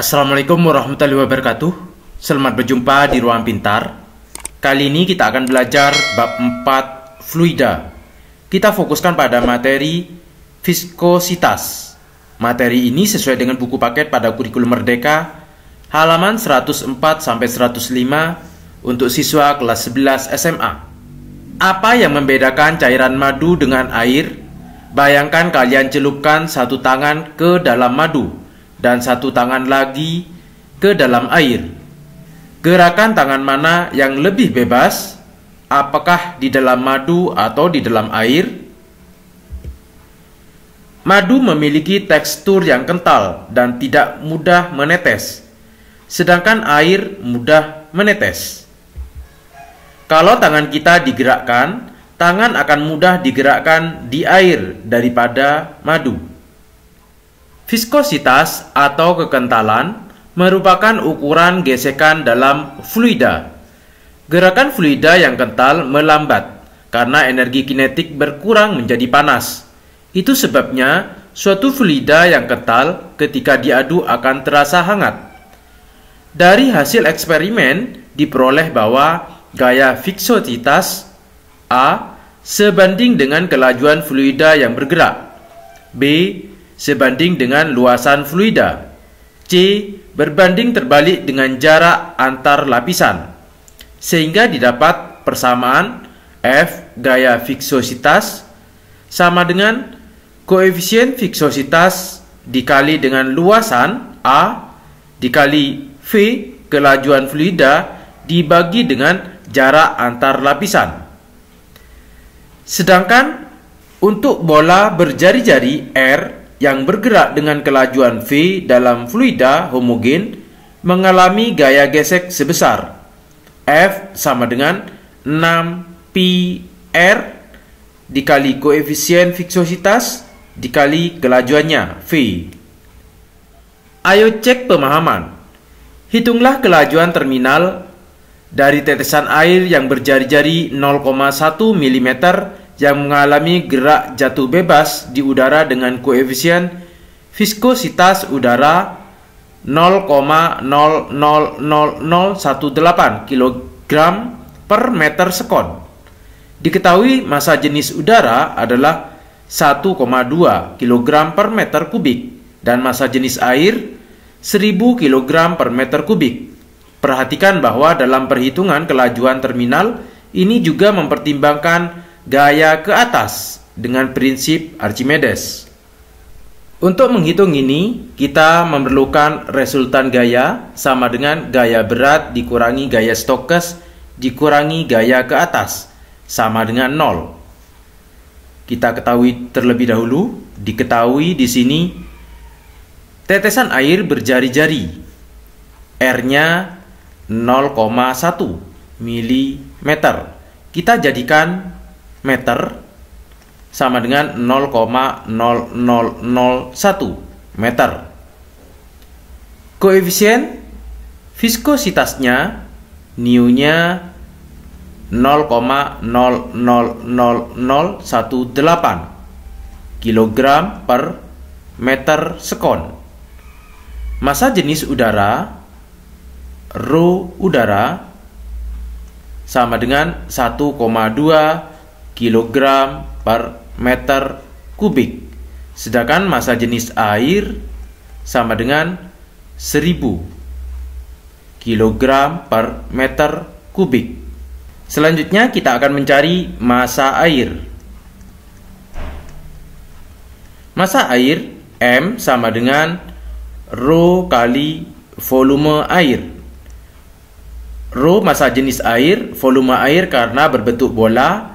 Assalamualaikum warahmatullahi wabarakatuh. Selamat berjumpa di Ruang Pintar. Kali ini kita akan belajar bab 4 fluida. Kita fokuskan pada materi viskositas. Materi ini sesuai dengan buku paket pada kurikulum Merdeka halaman 104-105 untuk siswa kelas 11 SMA. Apa yang membedakan cairan madu dengan air? Bayangkan kalian celupkan satu tangan ke dalam madu dan satu tangan lagi ke dalam air. Gerakan tangan mana yang lebih bebas? Apakah di dalam madu atau di dalam air? Madu memiliki tekstur yang kental dan tidak mudah menetes, sedangkan air mudah menetes. Kalau tangan kita digerakkan, tangan akan mudah digerakkan di air daripada madu. Viskositas atau kekentalan merupakan ukuran gesekan dalam fluida. Gerakan fluida yang kental melambat karena energi kinetik berkurang menjadi panas. Itu sebabnya suatu fluida yang kental ketika diaduk akan terasa hangat. Dari hasil eksperimen diperoleh bahwa gaya viskositas A sebanding dengan kelajuan fluida yang bergerak, B sebanding dengan luasan fluida, C berbanding terbalik dengan jarak antar lapisan, sehingga didapat persamaan F gaya viskositas sama dengan koefisien viskositas dikali dengan luasan A dikali V kelajuan fluida dibagi dengan jarak antar lapisan. Sedangkan untuk bola berjari-jari R yang bergerak dengan kelajuan V dalam fluida homogen mengalami gaya gesek sebesar F sama dengan 6πr dikali koefisien viskositas dikali kelajuannya V. Ayo cek pemahaman. Hitunglah kelajuan terminal dari tetesan air yang berjari-jari 0,1 mm yang mengalami gerak jatuh bebas di udara dengan koefisien viskositas udara 0,00018 kg per meter sekon. Diketahui massa jenis udara adalah 1,2 kg per meter kubik dan massa jenis air 1000 kg per meter kubik. Perhatikan bahwa dalam perhitungan kelajuan terminal ini juga mempertimbangkan gaya ke atas dengan prinsip Archimedes. Untuk menghitung ini, kita memerlukan resultan gaya sama dengan gaya berat dikurangi gaya Stokes dikurangi gaya ke atas sama dengan 0. Kita ketahui terlebih dahulu, diketahui di sini tetesan air berjari-jari. R-nya 0,1 mm. Kita jadikan meter sama dengan 0,0001 meter. Koefisien viskositasnya nu-nya 0,000018 kg per meter sekon. Massa jenis udara rho udara sama dengan 1,2 kg per meter kubik, sedangkan massa jenis air sama dengan 1000 kg per meter kubik. Selanjutnya kita akan mencari massa air. Massa air M sama dengan rho kali volume air. Rho massa jenis air, volume air karena berbentuk bola.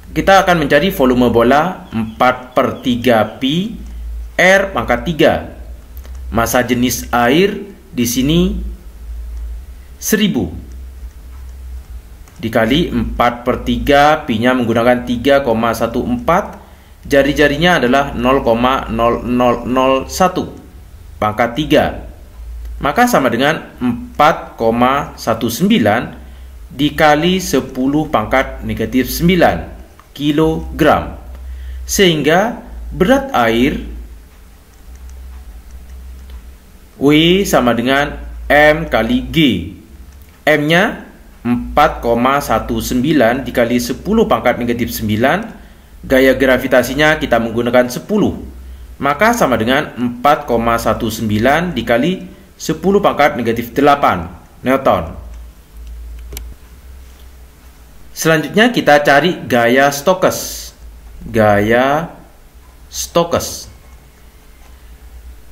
Kita akan mencari volume bola 4/3 pi R pangkat 3. Massa jenis air di sini 1000 dikali 4/3, pi-nya menggunakan 3,14, jari-jarinya adalah 0,0001 pangkat 3. Maka sama dengan 4,19 dikali 10 pangkat negatif 9 kilogram, sehingga berat air W sama dengan M kali G. M-nya 4,19 dikali 10 pangkat negatif 9. Gaya gravitasinya kita menggunakan 10. Maka sama dengan 4,19 dikali 10 pangkat negatif 8 Newton. Selanjutnya kita cari gaya Stokes. Gaya Stokes.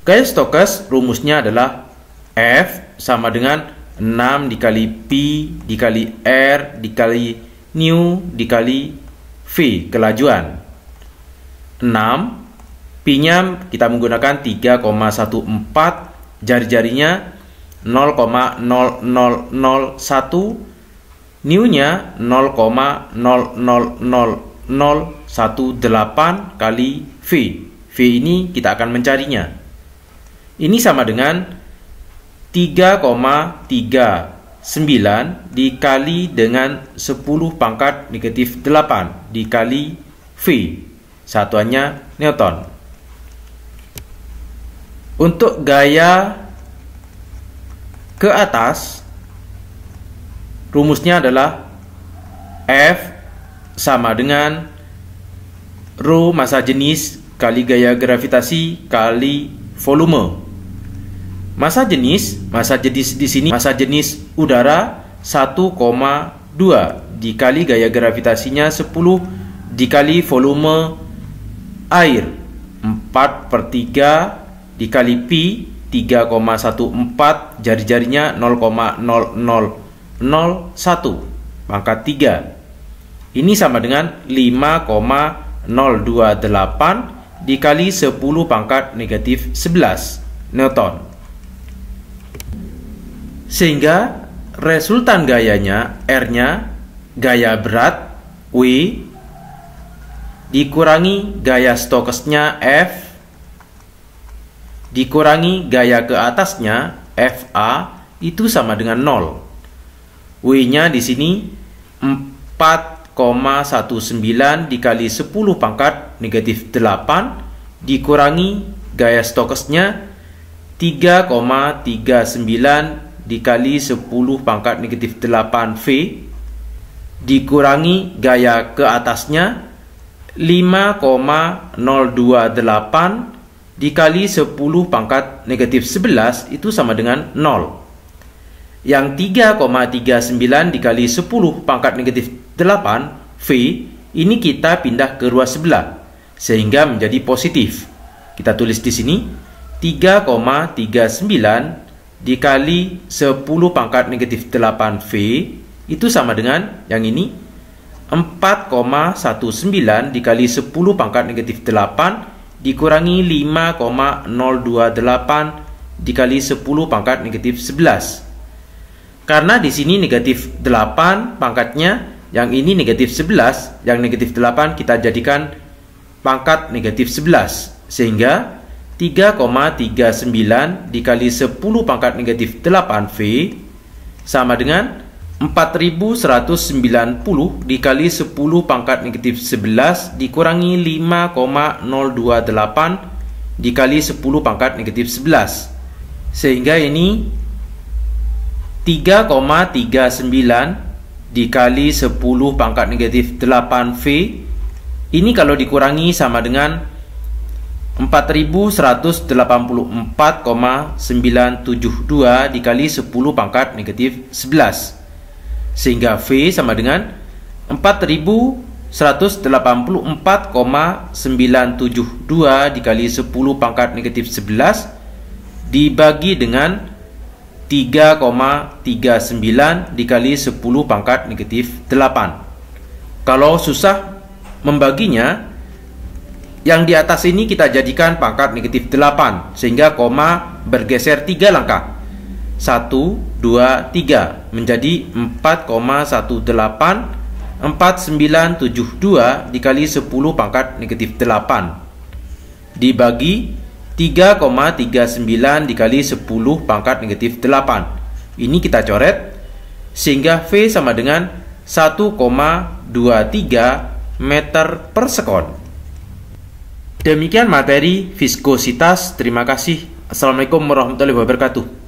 Gaya Stokes rumusnya adalah F sama dengan 6 dikali P dikali R dikali nu dikali V kelajuan. 6, P-nya kita menggunakan 3,14, jari-jarinya 0,0001, nu-nya 0,000018 kali V. V ini kita akan mencarinya. Ini sama dengan 3,39 dikali dengan 10 pangkat negatif 8 dikali V. Satuannya Newton. Untuk gaya ke atas, rumusnya adalah F sama dengan rho massa jenis kali gaya gravitasi kali volume. Massa jenis di sini massa jenis udara 1,2 dikali gaya gravitasinya 10 dikali volume air 4/3 dikali Pi 3,14, jari-jarinya 0,0001 pangkat 3. Ini sama dengan 5,028 dikali 10 pangkat negatif 11 Newton. Sehingga resultan gayanya, R-nya, gaya berat, W, dikurangi gaya Stokesnya, F, dikurangi gaya ke atasnya, FA, itu sama dengan 0. W-nya di sini 4,19 dikali 10 pangkat negatif 8 dikurangi gaya Stokesnya 3,39 dikali 10 pangkat negatif 8 V dikurangi gaya ke atasnya 5,028 dikali 10 pangkat negatif 11 itu sama dengan 0. Yang 3,39 dikali 10 pangkat negatif 8 V ini kita pindah ke ruas sebelah sehingga menjadi positif. Kita tulis di sini 3,39 dikali 10 pangkat negatif 8 V itu sama dengan yang ini 4,19 dikali 10 pangkat negatif 8 dikurangi 5,028 dikali 10 pangkat negatif 11. Karena di sini negatif 8 pangkatnya, yang ini negatif 11, yang negatif 8 kita jadikan pangkat negatif 11 sehingga 3,39 dikali 10 pangkat negatif 8 V sama dengan 4190 dikali 10 pangkat negatif 11 dikurangi 5,028 dikali 10 pangkat negatif 11 sehingga ini 3,39 dikali 10 pangkat negatif 8 V ini kalau dikurangi sama dengan 4184,972 dikali 10 pangkat negatif 11 sehingga V sama dengan 4184,972 dikali 10 pangkat negatif 11 dibagi dengan 3,39 dikali 10 pangkat negatif 8. Kalau susah membaginya, yang di atas ini kita jadikan pangkat negatif 8 sehingga koma bergeser 3 langkah. 1, 2, 3 menjadi 4,184972 dikali 10 pangkat negatif 8 dibagi 3,39 dikali 10 pangkat negatif 8. Ini kita coret sehingga V sama dengan 1,23 meter per sekon. Demikian materi viskositas. Terima kasih. Assalamualaikum warahmatullahi wabarakatuh.